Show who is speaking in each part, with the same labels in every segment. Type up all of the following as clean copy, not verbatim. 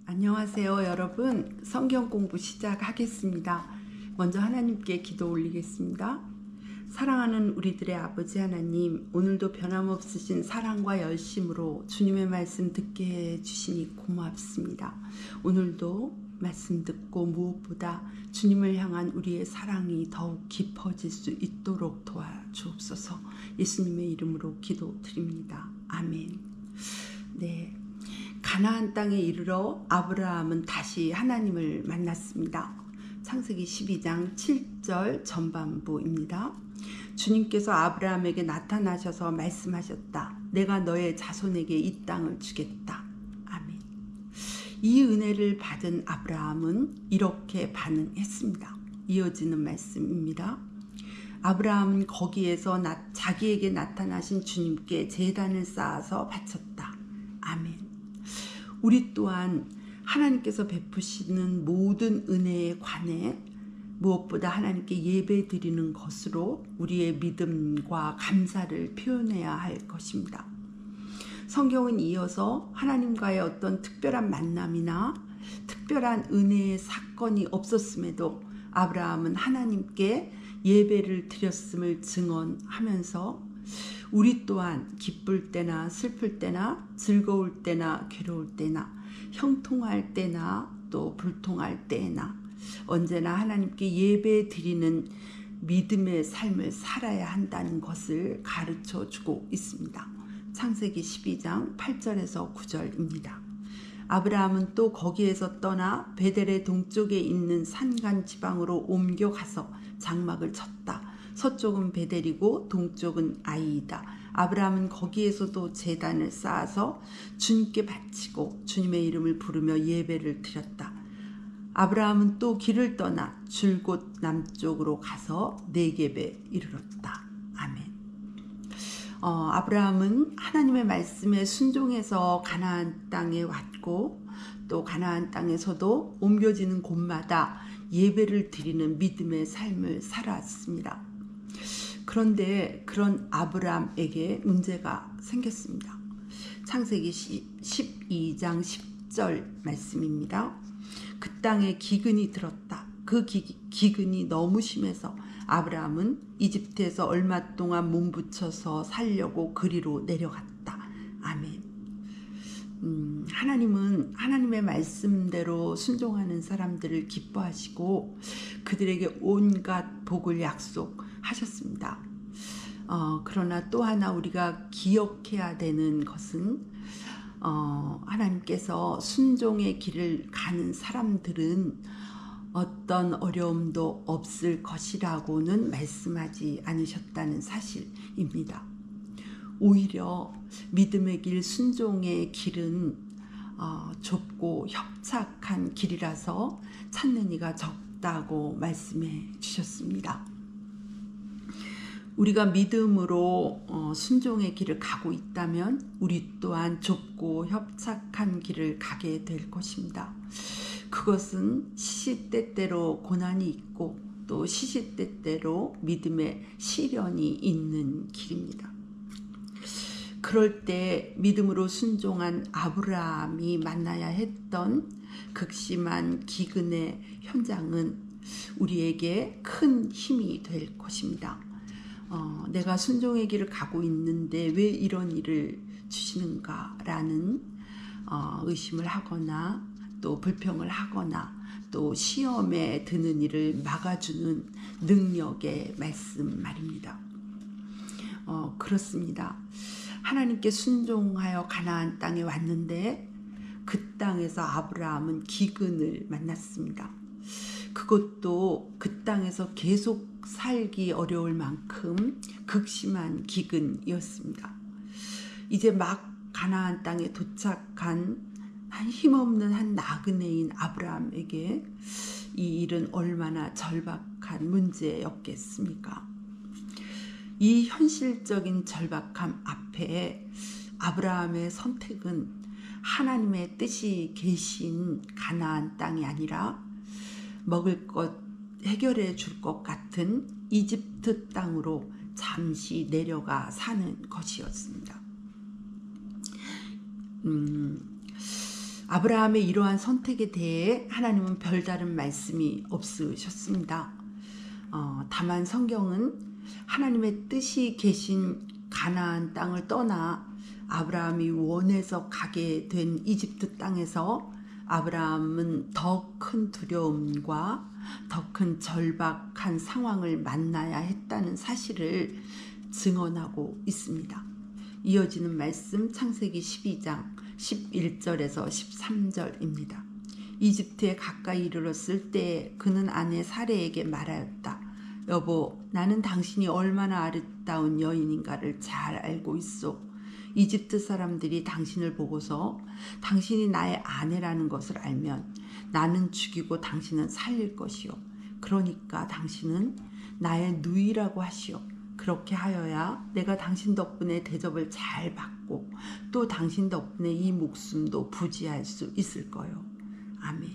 Speaker 1: 안녕하세요, 여러분. 성경 공부 시작하겠습니다. 먼저 하나님께 기도 올리겠습니다. 사랑하는 우리들의 아버지 하나님, 오늘도 변함없으신 사랑과 열심으로 주님의 말씀 듣게 해주시니 고맙습니다. 오늘도 말씀 듣고 무엇보다 주님을 향한 우리의 사랑이 더욱 깊어질 수 있도록 도와주옵소서. 예수님의 이름으로 기도드립니다. 아멘. 네. 가나안 땅에 이르러 아브라함은 다시 하나님을 만났습니다. 창세기 12장 7절 전반부입니다. 주님께서 아브라함에게 나타나셔서 말씀하셨다. 내가 너의 자손에게 이 땅을 주겠다. 아멘. 이 은혜를 받은 아브라함은 이렇게 반응했습니다. 이어지는 말씀입니다. 아브라함은 거기에서 자기에게 나타나신 주님께 제단을 쌓아서 바쳤다. 아멘. 우리 또한 하나님께서 베푸시는 모든 은혜에 관해 무엇보다 하나님께 예배 드리는 것으로 우리의 믿음과 감사를 표현해야 할 것입니다. 성경은 이어서 하나님과의 어떤 특별한 만남이나 특별한 은혜의 사건이 없었음에도 아브라함은 하나님께 예배를 드렸음을 증언하면서 우리 또한 기쁠 때나 슬플 때나 즐거울 때나 괴로울 때나 형통할 때나 또 불통할 때나 언제나 하나님께 예배 드리는 믿음의 삶을 살아야 한다는 것을 가르쳐 주고 있습니다. 창세기 12장 8절에서 9절입니다. 아브라함은 또 거기에서 떠나 베델의 동쪽에 있는 산간 지방으로 옮겨가서 장막을 쳤다. 서쪽은 베델이고 동쪽은 아이이다. 아브라함은 거기에서도 제단을 쌓아서 주님께 바치고 주님의 이름을 부르며 예배를 드렸다. 아브라함은 또 길을 떠나 줄곧 남쪽으로 가서 네겝에 이르렀다. 아멘. 아브라함은 하나님의 말씀에 순종해서 가나안 땅에 왔고 또 가나안 땅에서도 옮겨지는 곳마다 예배를 드리는 믿음의 삶을 살았습니다. 그런데 그런 아브라함에게 문제가 생겼습니다. 창세기 12장 10절 말씀입니다. 그 땅에 기근이 들었다. 그 기근이 너무 심해서 아브라함은 이집트에서 얼마 동안 몸부쳐서 살려고 그리로 내려갔다. 아멘. 하나님은 하나님의 말씀대로 순종하는 사람들을 기뻐하시고 그들에게 온갖 복을 약속하셨습니다. 그러나 또 하나 우리가 기억해야 되는 것은 하나님께서 순종의 길을 가는 사람들은 어떤 어려움도 없을 것이라고는 말씀하지 않으셨다는 사실입니다. 오히려 믿음의 길, 순종의 길은 좁고 협착한 길이라서 찾는 이가 적다고 말씀해 주셨습니다. 우리가 믿음으로 순종의 길을 가고 있다면 우리 또한 좁고 협착한 길을 가게 될 것입니다. 그것은 시시때때로 고난이 있고 또 시시때때로 믿음의 시련이 있는 길입니다. 그럴 때 믿음으로 순종한 아브라함이 만나야 했던 극심한 기근의 현장은 우리에게 큰 힘이 될 것입니다. 내가 순종의 길을 가고 있는데 왜 이런 일을 주시는가라는 의심을 하거나 또 불평을 하거나 또 시험에 드는 일을 막아주는 능력의 말씀 말입니다. 그렇습니다. 하나님께 순종하여 가나안 땅에 왔는데 그 땅에서 아브라함은 기근을 만났습니다. 그것도 그 땅에서 계속 살기 어려울 만큼 극심한 기근이었습니다. 이제 막 가나안 땅에 도착한 힘없는 한 나그네인 아브라함에게 이 일은 얼마나 절박한 문제였겠습니까? 이 현실적인 절박함 앞에 아브라함의 선택은 하나님의 뜻이 계신 가나안 땅이 아니라 먹을 것 해결해 줄 것 같은 이집트 땅으로 잠시 내려가 사는 것이었습니다. 아브라함의 이러한 선택에 대해 하나님은 별다른 말씀이 없으셨습니다. 다만 성경은 하나님의 뜻이 계신 가나안 땅을 떠나 아브라함이 원해서 가게 된 이집트 땅에서 아브라함은 더 큰 두려움과 더 큰 절박한 상황을 만나야 했다는 사실을 증언하고 있습니다. 이어지는 말씀 창세기 12장 11절에서 13절입니다. 이집트에 가까이 이르렀을 때 그는 아내 사레에게 말하였다. 여보, 나는 당신이 얼마나 아름다운 여인인가를 잘 알고 있소. 이집트 사람들이 당신을 보고서 당신이 나의 아내라는 것을 알면 나는 죽이고 당신은 살릴 것이요. 그러니까 당신은 나의 누이라고 하시오. 그렇게 하여야 내가 당신 덕분에 대접을 잘 받고 또 당신 덕분에 이 목숨도 부지할 수 있을 거요. 아멘.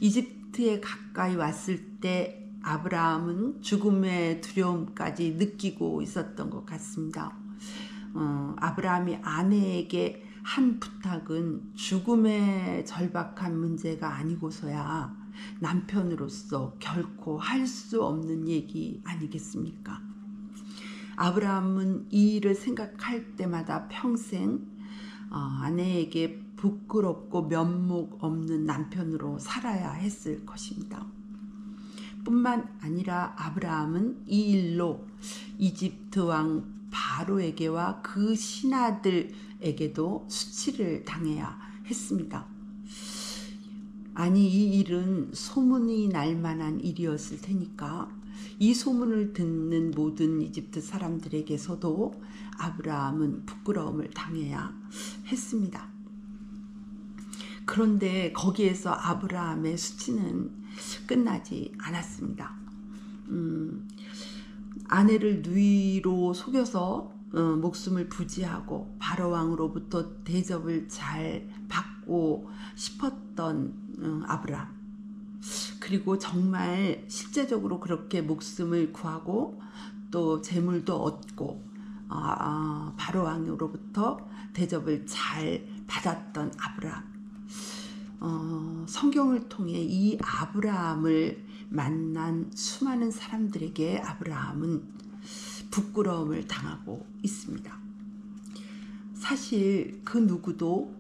Speaker 1: 이집트에 가까이 왔을 때 아브라함은 죽음의 두려움까지 느끼고 있었던 것 같습니다. 아브라함이 아내에게 한 부탁은 죽음의 절박한 문제가 아니고서야 남편으로서 결코 할 수 없는 얘기 아니겠습니까? 아브라함은 이 일을 생각할 때마다 평생 아내에게 부끄럽고 면목 없는 남편으로 살아야 했을 것입니다. 뿐만 아니라 아브라함은 이 일로 이집트 왕 바로에게와 그 신하들에게도 수치를 당해야 했습니다. 아니, 이 일은 소문이 날 만한 일이었을 테니까 이 소문을 듣는 모든 이집트 사람들에게서도 아브라함은 부끄러움을 당해야 했습니다. 그런데 거기에서 아브라함의 수치는 끝나지 않았습니다. 아내를 누이로 속여서 목숨을 부지하고 바로 왕으로부터 대접을 잘 받고 싶었던 아브라함, 그리고 정말 실제적으로 그렇게 목숨을 구하고 또 재물도 얻고 바로 왕으로부터 대접을 잘 받았던 아브라함. 성경을 통해 이 아브라함을 만난 수많은 사람들에게 아브라함은 부끄러움을 당하고 있습니다. 사실 그 누구도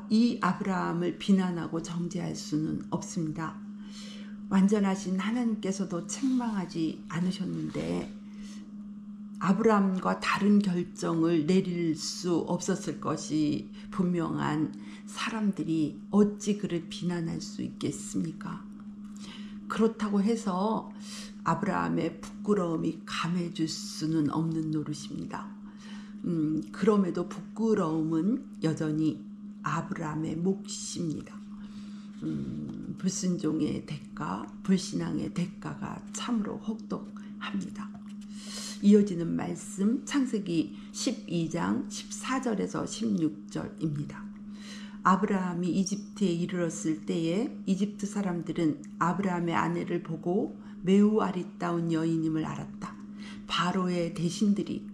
Speaker 1: 이 아브라함을 비난하고 정죄할 수는 없습니다. 완전하신 하나님께서도 책망하지 않으셨는데 아브라함과 다른 결정을 내릴 수 없었을 것이 분명한 사람들이 어찌 그를 비난할 수 있겠습니까? 그렇다고 해서 아브라함의 부끄러움이 감해줄 수는 없는 노릇입니다. 그럼에도 부끄러움은 여전히 아브라함의 몫입니다. 불순종의 대가, 불신앙의 대가가 참으로 혹독합니다. 이어지는 말씀 창세기 12장 14절에서 16절입니다. 아브라함이 이집트에 이르렀을 때에 이집트 사람들은 아브라함의 아내를 보고 매우 아리따운 여인임을 알았다. 바로의 대신들이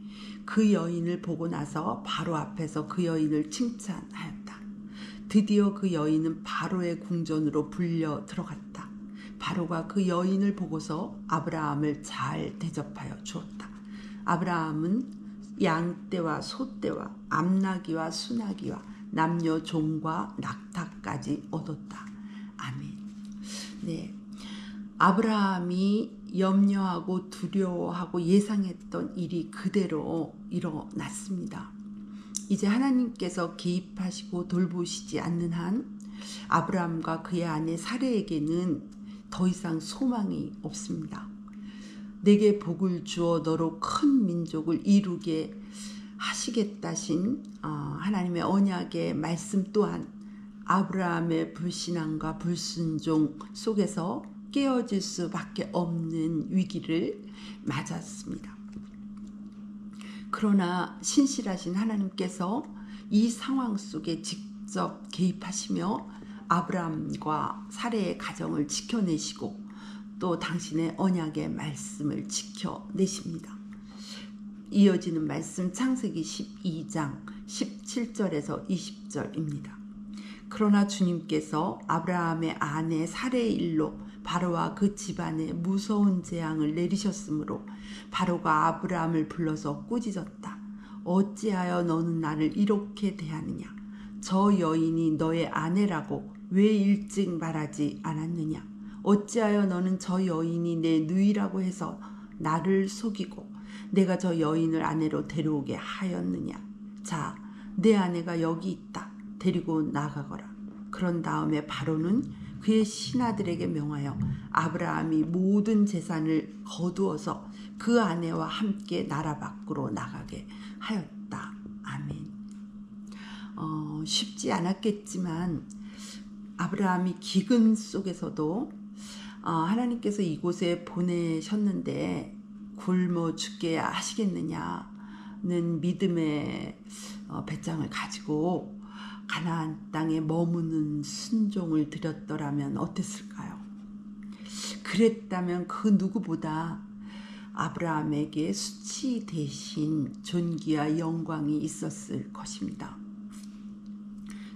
Speaker 1: 그 여인을 보고 나서 바로 앞에서 그 여인을 칭찬하였다. 드디어 그 여인은 바로의 궁전으로 불려 들어갔다. 바로가 그 여인을 보고서 아브라함을 잘 대접하여 주었다. 아브라함은 양떼와 소떼와 암나귀와 수나귀와 남녀 종과 낙타까지 얻었다. 아멘. 네, 아브라함이 염려하고 두려워하고 예상했던 일이 그대로 일어났습니다. 이제 하나님께서 개입하시고 돌보시지 않는 한 아브라함과 그의 아내 사레에게는 더 이상 소망이 없습니다. 내게 복을 주어 너로 큰 민족을 이루게 하시겠다신 하나님의 언약의 말씀 또한 아브라함의 불신앙과 불순종 속에서 깨어질 수밖에 없는 위기를 맞았습니다. 그러나 신실하신 하나님께서 이 상황 속에 직접 개입하시며 아브라함과 사레의 가정을 지켜내시고 또 당신의 언약의 말씀을 지켜내십니다. 이어지는 말씀 창세기 12장 17절에서 20절입니다. 그러나 주님께서 아브라함의 아내 사레의 일로 바로와 그 집안에 무서운 재앙을 내리셨으므로 바로가 아브라함을 불러서 꾸짖었다. 어찌하여 너는 나를 이렇게 대하느냐? 저 여인이 너의 아내라고 왜 일찍 말하지 않았느냐? 어찌하여 너는 저 여인이 내 누이라고 해서 나를 속이고 내가 저 여인을 아내로 데려오게 하였느냐? 자, 내 아내가 여기 있다. 데리고 나가거라. 그런 다음에 바로는 그의 신하들에게 명하여 아브라함이 모든 재산을 거두어서 그 아내와 함께 나라 밖으로 나가게 하였다. 아멘. 쉽지 않았겠지만 아브라함이 기근 속에서도 하나님께서 이곳에 보내셨는데 굶어 죽게 하시겠느냐는 믿음의 배짱을 가지고 가나안 땅에 머무는 순종을 드렸더라면 어땠을까요? 그랬다면 그 누구보다 아브라함에게 수치 대신 존귀와 영광이 있었을 것입니다.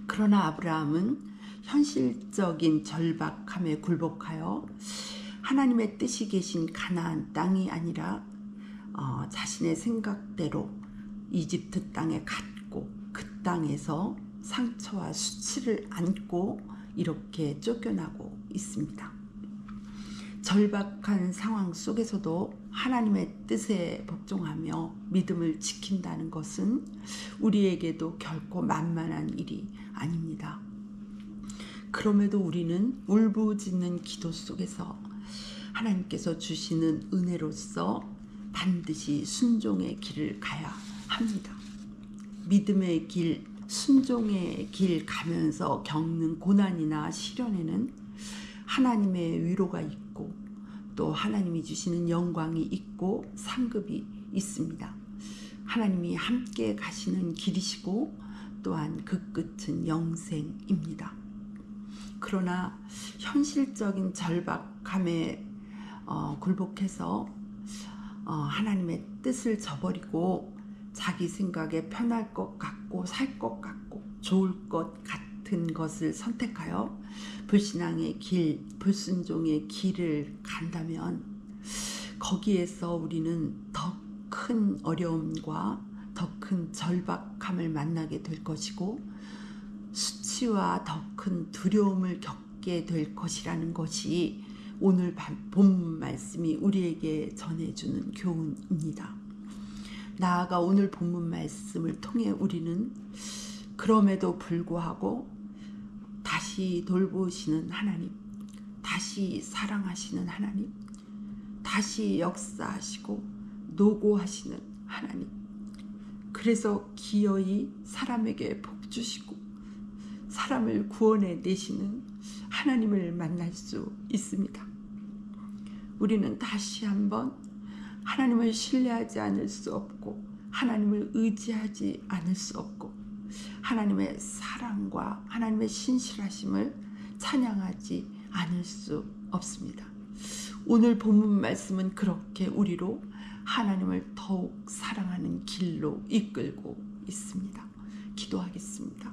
Speaker 1: 그러나 아브라함은 현실적인 절박함에 굴복하여 하나님의 뜻이 계신 가나안 땅이 아니라 자신의 생각대로 이집트 땅에 갔고 그 땅에서 상처와 수치를 안고 이렇게 쫓겨나고 있습니다. 절박한 상황 속에서도 하나님의 뜻에 복종하며 믿음을 지킨다는 것은 우리에게도 결코 만만한 일이 아닙니다. 그럼에도 우리는 울부짖는 기도 속에서 하나님께서 주시는 은혜로서 반드시 순종의 길을 가야 합니다. 믿음의 길, 순종의 길 가면서 겪는 고난이나 시련에는 하나님의 위로가 있고 또 하나님이 주시는 영광이 있고 상급이 있습니다. 하나님이 함께 가시는 길이시고 또한 그 끝은 영생입니다. 그러나 현실적인 절박함에 굴복해서 하나님의 뜻을 저버리고 자기 생각에 편할 것 같고 살 것 같고 좋을 것 같은 것을 선택하여 불신앙의 길, 불순종의 길을 간다면 거기에서 우리는 더 큰 어려움과 더 큰 절박함을 만나게 될 것이고 수치와 더 큰 두려움을 겪게 될 것이라는 것이 오늘 본문 말씀이 우리에게 전해주는 교훈입니다. 나아가 오늘 본문 말씀을 통해 우리는 그럼에도 불구하고 다시 돌보시는 하나님, 다시 사랑하시는 하나님, 다시 역사하시고 노고하시는 하나님, 그래서 기어이 사람에게 복 주시고 사람을 구원해 내시는 하나님을 만날 수 있습니다. 우리는 다시 한번 하나님을 신뢰하지 않을 수 없고 하나님을 의지하지 않을 수 없고 하나님의 사랑과 하나님의 신실하심을 찬양하지 않을 수 없습니다. 오늘 본문 말씀은 그렇게 우리로 하나님을 더욱 사랑하는 길로 이끌고 있습니다. 기도하겠습니다.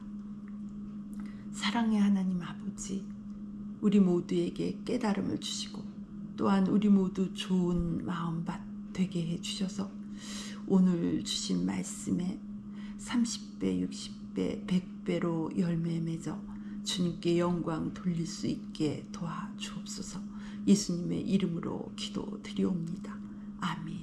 Speaker 1: 사랑의 하나님 아버지, 우리 모두에게 깨달음을 주시고 또한 우리 모두 좋은 마음밭 되게 해주셔서 오늘 주신 말씀에 30배, 60배, 100배로 열매 맺어 주님께 영광 돌릴 수 있게 도와주옵소서. 예수님의 이름으로 기도드리옵니다. 아멘.